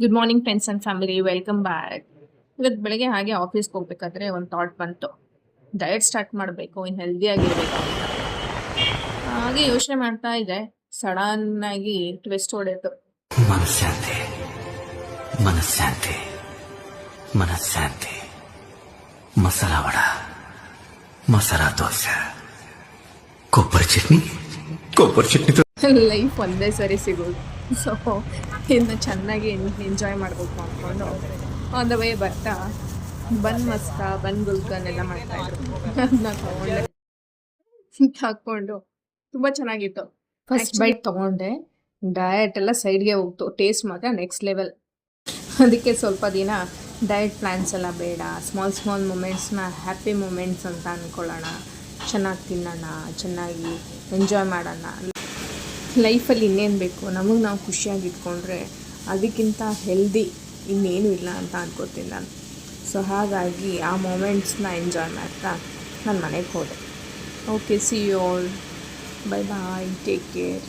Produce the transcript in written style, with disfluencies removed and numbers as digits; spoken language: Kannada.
Good morning friends and family, welcome back. ಇವತ್ತು ಬೆಳಗ್ಗೆ ಹಾಗೆ ಆಫೀಸ್ಗೆ ಹೋಗ್ಬೇಕಾದ್ರೆ ಒಂದು ಥಾಟ್ ಬಂತು, ಡಯಟ್ ಸ್ಟಾರ್ಟ್ ಮಾಡಬೇಕು, ಇನ್ನು ಹೆಲ್ದಿಯಾಗಿರಬೇಕು ಅಂತ. ಹಾಗೆ ಯೋಚನೆ ಮಾಡ್ತಾ ಇದೆ, ಸಡನ್ ಆಗಿ ಟ್ವಿಸ್ಟ್ ಹೊಡೆಯಿತು. ಮನಃಶಾಂತಿ ಮನಃಶಾಂತಿ ಮನಃಶಾಂತಿ. ಮಸಾಲ ವಡ, ಮಸಾಲ ದೋಸೆ, ಕೊಬ್ಬರಿ ಚಟ್ನಿ ಲೈಫ್ ಒಂದೇ ಸರಿ ಸಿಗೋದು. ಸೊ ಇನ್ನು ಚೆನ್ನಾಗಿ ಎಂಜಾಯ್ ಮಾಡಬೇಕು ಅಂದ್ಕೊಂಡು ಆನ್ ದ ವೇ ಬರ್ತಾ ಬನ್ ಮಸ್ಕ, ಬನ್ ಗುಲ್ಕನ್ ಎಲ್ಲ ಮಾಡ್ತಾಯಿದ್ರು. ಅದನ್ನ ತೊಗೊಂಡೆ, ಹಾಕ್ಕೊಂಡು ತುಂಬ ಚೆನ್ನಾಗಿತ್ತು. ಫಸ್ಟ್ ಬೈಟ್ ತೊಗೊಂಡೆ, ಡಯಟ್ ಎಲ್ಲ ಸೈಡ್ಗೆ ಹೋಗ್ತು, ಟೇಸ್ಟ್ ಮಾತ್ರ ನೆಕ್ಸ್ಟ್ ಲೆವೆಲ್. ಅದಕ್ಕೆ ಸ್ವಲ್ಪ ದಿನ ಡಯಟ್ ಪ್ಲ್ಯಾನ್ಸ್ ಎಲ್ಲ ಬೇಡ, ಸ್ಮಾಲ್ ಮೂಮೆಂಟ್ಸ್ನ ಹ್ಯಾಪಿ ಮೂಮೆಂಟ್ಸ್ ಅಂತ ಅಂದ್ಕೊಳ್ಳೋಣ, ಚೆನ್ನಾಗಿ ತಿನ್ನೋಣ, ಚೆನ್ನಾಗಿ ಎಂಜಾಯ್ ಮಾಡೋಣ. ಲೈಫಲ್ಲಿ ಇನ್ನೇನು ಬೇಕು, ನಮಗೆ ನಾವು ಖುಷಿಯಾಗಿ ಇಟ್ಕೊಂಡ್ರೆ ಅದಕ್ಕಿಂತ ಹೆಲ್ದಿ ಇನ್ನೇನು ಇಲ್ಲ ಅಂತ ಅನ್ಕೋತೀನಿ ನಾನು. ಸೊ ಹಾಗಾಗಿ ಆ ಮೂಮೆಂಟ್ಸ್ನ ಎಂಜಾಯ್ ಮಾಡ್ತಾ ನಾನು ಮನೆಗೆ ಹೋದೆ. Okay, see you all, bye bye, take care.